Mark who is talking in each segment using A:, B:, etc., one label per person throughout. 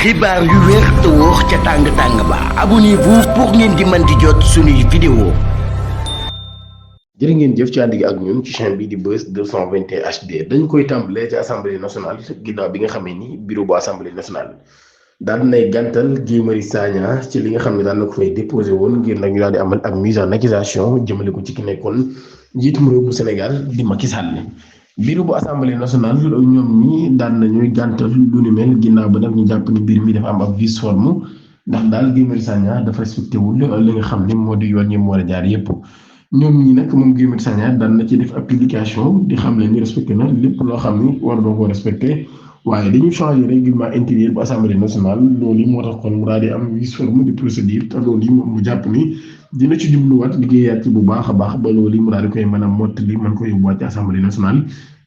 A: xibaar yu wér te wóor ca tàng-tàng ba abonnez-vous pour ngeen di mën di jot suñuy vidéo.
B: jërë ngeen jëf ci ànd gi ak ñun ci chaîne bi di Buzz 221 HD dañ koy tàmbalee ci assemblée nationale ginnaaw bi nga xamee ni bureau bu assemblée nationale daal nay gàntal Guy Marius Sagna ci li nga xam ne daal na ko fay déposé woon ngir nag ñu daal di amal ak mise en accusation jëmale ko ci ki nekkoon njiitum réew bu Sénégal di Macky Sall. bureau bu assemblée nationale ñoom ñi daan nañuy gàntal lu ni mel ginnaaw ba nag ñu jàpp ni mbir mi dafa am ab vice forme ndax daal Guy Marius Sagna dafa respecté wul li nga xam ne moo di yoon ñi mu war a jaar yépp. ñoom ñi nag moom Guy Marius Sagna daan na ci def application di xam leen ni respecté na lépp loo xam ni war na koo respecté waaye dañu changé règlement intérieur bu assemblée nationale loolu yi moo tax kon mu daal di am vice forme de procédure te loolu yi moom mu jàpp ni dina ci jubluwaat liggéeyaat ci bu baax a baax ba loolu yi mu daal di koy mën a mottali mën ko yóbbuwaat ci assemblée nationale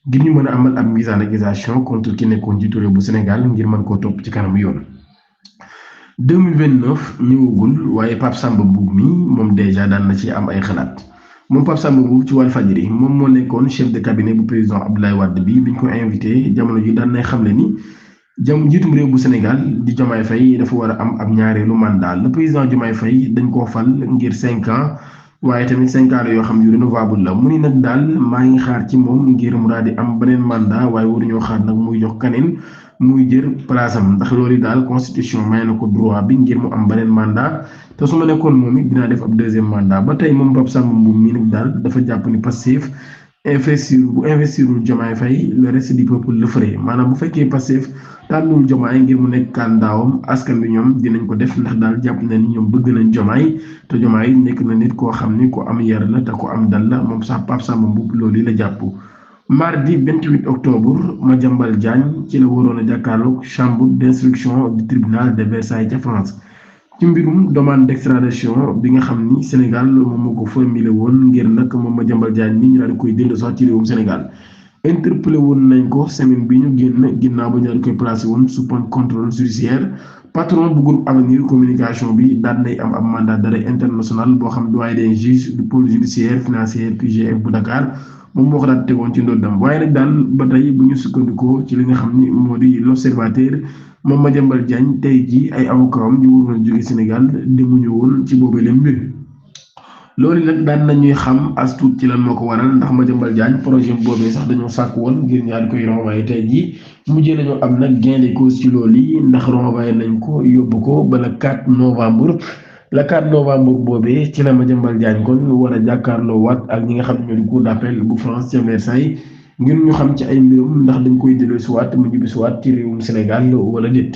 B: ngir ñu mën a amal ab mise en accusation contre ki nekkoon njiitu réew bu Sénégal ngir mën koo topp ci kanamu yoon. 2029 ñëwagul waaye Pape Samba Mboup mi moom dèjà daan na ci am ay xalaat. moom Pape Samba Mboup ci Walfadjri moom moo nekkoon chef de cabinet bu président Abdoulaye Wade biñ ko invité jamono ji daan nay xamle ni njiitum réew bu Sénégal di Diomaye Faye dafa war a am ab ñaareelu mandat le président Diomaye Faye dañ koo fal ngir 5 ans waaye tamit 5 ans yoo xam yu renouvelable la mu ni nag daal maa ngi xaar ci moom ngir mu daal di am beneen mandat waaye waruñoo xaar nag muy jox keneen muy jër place am ndax loolu daal constitution may na ko droit bi ngir mu am beneen mandat te su ma nekkoon moom it dinaa def ab deuxième mandat ba tey moom Pape Samba Mboup mi nag daal dafa jàpp ni Pastef investirul Diomaye Faye le reste du peuple le ferait maanaam bu fekkee Pastef tànnul Diomaye ngir mu nekk candidatam askan bi ñoom dinañ ko def ndax daal jàpp na ni ñoom bëgg nañ Diomaye te Diomaye nekk na nit koo xam ni ko am yar la te ko am dal la moom sax Pape Samba Mboup loolu la jàpp. mardi 28 octobre Madiambal Diagne ci la waroon a jàkkaarloog chambre d'instruction du tribunal de Versailles ca France ci mbirum demande d'extradition bi nga xam ni Sénégal moom moo ko formulé woon ngir nag moom Madiambal Diagne ni ñu daal di koy dellu sax ci réewum Sénégal. interpellé woon nañ ko semaine bi ñu génn ginnaaw ba ñu daal di koy placé woon sous contrôle judiciaire patron bu groupe Avenir communication bi daal nay am ab mandat d'arrêt international boo xam doyen des juges du pôle judiciaire financier PGF bu Dakar. moom moo ko daal tegoon ci ndoddam waaye nag daal ba tey bu ñu sukkandikoo ci li nga xam ni moo di l'observateur moom Madiambal Diagne tey jii ay avocat am ñu waroon jóge Sénégal demuñu woon ci boobu leen mbir loolu nag daan nañuy xam as tuut ci lan moo ko waral ndax Madiambal Diagne projet boobee sax dañoo sàkk woon ngir ñaar koy renvoyé tey jii mujjee nañoo am nag gain de cause ci loolu yi ndax renvoyé nañ ko yóbbu ko ba le 4 novembre. le 4 novembre boobee ci la Madiambal Diagne kon war a jàkkaarloo waat ak ñi nga xam ne ñoo di cour d'appel bu France ca Versailles ngir ñu xam ci ay mbirum ndax dañ koy delloo si waat mu ñibbi si waat ci réewum Sénégal wala déet.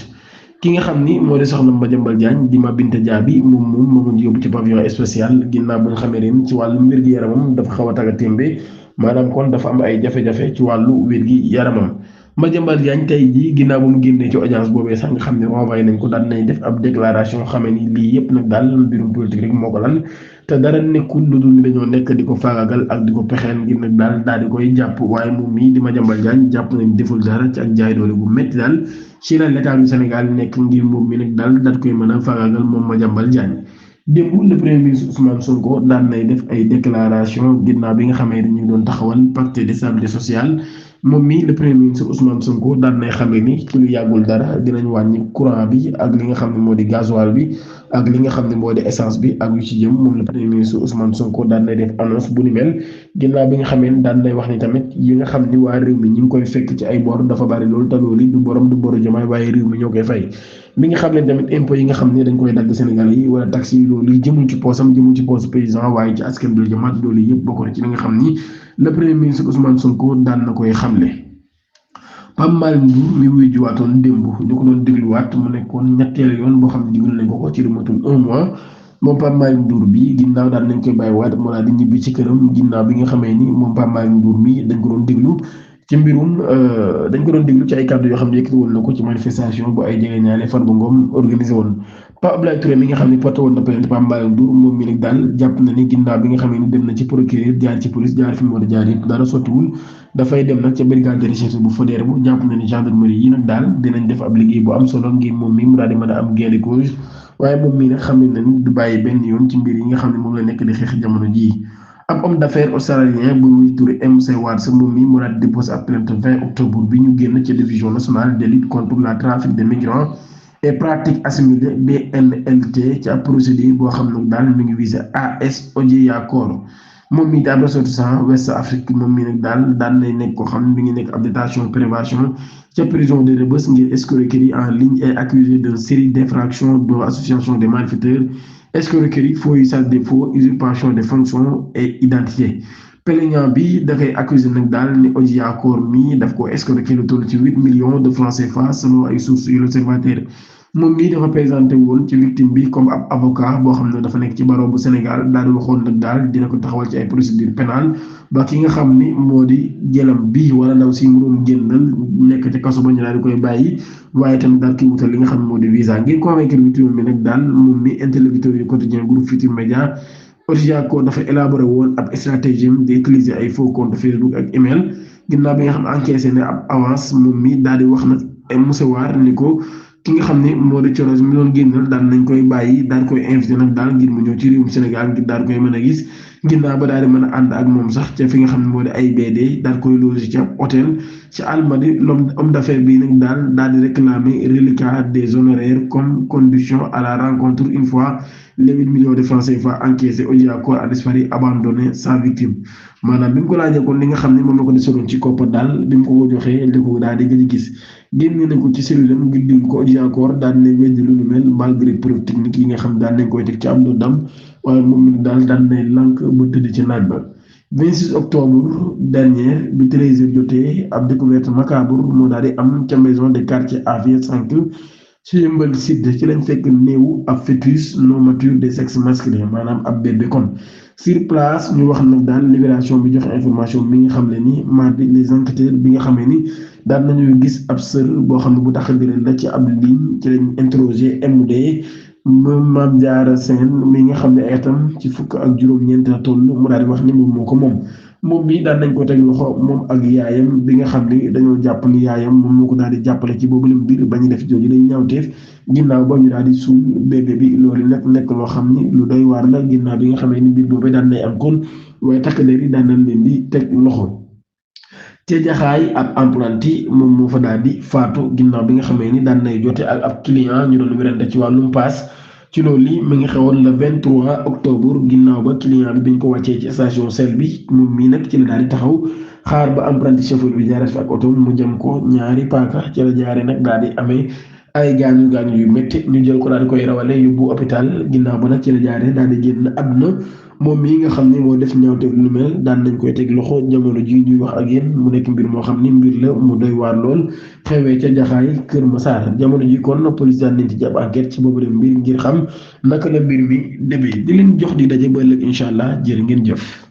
B: ki nga xam ni moo di soxna Madiambal Diagne di Mabinta Diaby moom moo ngi yóbbu ci pavillon spécial ginnaaw ba nga xamee ren ci wàllu wér-gi-yaramam dafa xaw a tagga témbe maanaam kon dafa am ay jafe-jafe ci wàllu wér-gi-yaramam. Madiambal Diagne tey jii ginnaaw ba mu génnee ci audience boobee sax nga xam ne renvoyé nañ ko daal nañ def ab déclaration xamee ni lii yëpp nag daal mbirum politique rek moo ko lan te dara nekkul lu dul ni dañoo nekk di ko faagagal ak di ko pexeel ngir nag daal di koy jàpp waaye moom mii di Madiambal Diagne jàpp nañ deful dara ci ak jaay doole bu métti daal ci la l'état du Sénégal nekk ngir moom mi nag daal koy mën a faagagal moom Madiambal Diagne. démb le premier ministre Ousmane Sonko daan nay def ay déclaration ginnaaw bi nga xamee ni ñu doon taxawal pacte de stabilité sociale. moom mi le premier ministre Ousmane Sonko daan nay xamle ni ci lu yàggul dara dinañ wàññi courant bi ak li nga xam ne moo di gasoil bi ak li nga xam ne moo di essence bi ak yu ci jëm moom le premier ministre Ousmane Sonko daan nay def annonce bu ni mel ginnaaw bi nga xamee ni daan nay wax ni tamit yi nga xam ni waa réew mi ñu ngi koy fekk ci ay bor dafa bari loolu te loolu du borom du boru Diomaye waaye réew mi ñoo koy fay. mi nga xam ne tamit impôts yi nga xam ne dañ koy dagg Sénégal yi wala taxes yi loolu jëmul ci poosam jëmul ci poosu paysan waaye ci askan bi la jëmaat loolu yëpp bokk na ci li nga xam ni le premier ministre Ousmane Sonko daan na koy xamle. Pape Malick Ndour mi wuy jiwaatoon démb ñu ko doon dégluwaat mu nekkoon ñetteelu yoon boo xam ne digul nañ ko ci lu matul 1 mois moom Pape Malick Ndour bi ginnaaw daal nañ koy bàyyiwaat mu daal di ñibbi ci këram ginnaaw bi nga xamee ni moom Pape Malick Ndour mi dañ ko doon déglu ci mbirum dañ ko doon déglu ci ay kàddu yoo xam ne yëkkati woon na ko ci manifestation bu ay jegeñaale Farba Ngom organisé woon Pape Abdoulaye Touré mi nga xam ne porté woon na plainte Pape Malick Ndour moom mi nag daal jàpp na ni ginnaaw bi nga xamee ni dem na ci procureur jaar ci police jaar fi mu war a jaar yëpp dara sottiwul dafay dem nag ca brigade de recherche bu Faidherbe bu jàpp na ni gendarmerie yi nag daal dinañ def ab liggéey bu am solo ngir moom mi mu daal di mën a am gain de cause waaye moom mii nag xam ne na ni du bàyyi benn yoon ci mbir yi nga xam ne moom la nekk di xeex jamono jii. ab homme d'affaires australien bu ñuy turé MC Wade moom mi mu daal di déposé ab plainte 20 octobre bi ñu génn ca division nationale de lutte contre la trafic de migrants et pratique assimilée BNLT ci ab procédure boo xam ne daal mi ngi visé AS Odiacor moom mii daal ressortissant West Afrique moom mii nag daal nay nekk koo xam ne mi ngi nekk ab détention prévention ca prison de Rebeuss ngir escroquerie en ligne et accusé d'une série d'infractions dont association de malfaiteurs escroquerie faux usage des faux usurpation de fonctions et identité. plaignant bi da koy accusé nag daal ni Odiacor mi daf ko escroqué lu toll ci 8 millions de francs CFA selon ay sources yu l'Observateur moom mii dafa présenté woon ci victime bi comme ab avocat boo xam ne dafa nekk ci barreau bu Sénégal daal di waxoon nag daal dina ko taxawal ci ay procédure pénale ba ki nga xam ni moo di jëlam bi wala ndaw si mu doon génnal nekk ci kaso ba ñu daal di koy bàyyi waaye tamit daal ki wutal li nga xam ne moo di visa ngir convaincre victime bi nag daal moom mi interlocuteur yu quotidien groupe Futurs Médias Odiacor dafa élaboré woon ab stratégie di utiliser ay faux compte Facebook ak email ginnaaw bi nga xam encaissé ne ab avance moom mi daal di wax nag musewaar ni ko ki nga xam ne moo di Thioroye mi doon génnal daal nañ koy bàyyi daal koy invité nag daal ngir mu ñëw ci réewum Sénégal ngir daal koy mën a gis ginnaaw ba daal di mën a ànd ak moom sax ca fi nga xam ne moo di AIBD daal koy loger ci ab hôtel ci Almadies l'homme d'affaires bii nag daal di réclamer reliquat des honoraires comme condition à la rencontre une fois les 8 millions de francs CFA encaissés Odiacor a disparu abandonné sans victime maanaam bi mu ko laajee kon li nga xam ne moom la ko deseloon ci koppar daal bi mu ko joxee li ko daal di gëj a gis génne nañ ko ci cellule am ngir dégg ko Odiacor daal di weddi lu nu mel malgré preuve technique yi nga xam daal nañ koy teg ci am dam waaye moom daal nay lànk ba tëdd ci naaj ba. 26 octobre dernier bi 13h jotee ab découverte macabre moo daal di am ca maison de quartier Afia 5 ci Yeumbeul Sud ci lañ fekk néew ab fœtus non mature de sexe masculin maanaam ab bébé kon sur place ñu wax nag daal libération bi joxe information bi nga xam ne ni mardi les enquêteurs bi nga xamee ni daal nañu gis ab sër boo xam ne bu tax a la ci ab ligne ci lañ interroger MD Mame Diarra Sène mi nga xam ne ay itam ci fukk ak juróom-ñeent la toll mu daal di wax ni moom moo ko moom bi daal nañ ko teg loxo moom ak yaayam bi nga xam ni dañoo jàpp ni yaayam moom moo ko daal di jàppale ci boobu lim mbir ba ñu def jooju day ñaawteef ginnaaw ba ñu daal di suul bébé bi loolu nag nekk loo xam ni lu doy waar la ginnaaw bi nga xamee ni mbir boobu daan nay am kon waaye takk der yi daan nañ leen di teg loxo. ca Jaxaay ab apprenti moom moo fa daal di faatu ginnaaw bi nga xamee ni daan nay jote ak ab client ñu doon wérante ci wàllum paas ci loolu li mi ngi xewoon le 23 octobre ginnaaw ba client bi biñ ko wàccee ci station sel bi moom mii nag ci la daal di taxaw xaar ba apprenti chauffeur bi jaaree fi ak oto mu jëm ko ñaari paaka ci la jaaree nag daal di amee ay gaañu gaañu yu métti ñu jël ko daal di koy rawale yóbbu hôpital ginnaaw ba nag ci la jaaree daal di génn àdduna moom mii nga xam ne moo def ñaawteef lu mel daan nañ koy teg loxo jamono ji ñuy wax ak yéen mu nekk mbir moo xam ni mbir la mu doy waar lool xewee ca Jaxaay Kër Massar jamono ji kon police daan nañ ci jàpp enquête ci boobu mbir ngir xam naka la mbir mi demee di leen jox di daje ba ëllëg incha allah jërë ngeen jëf.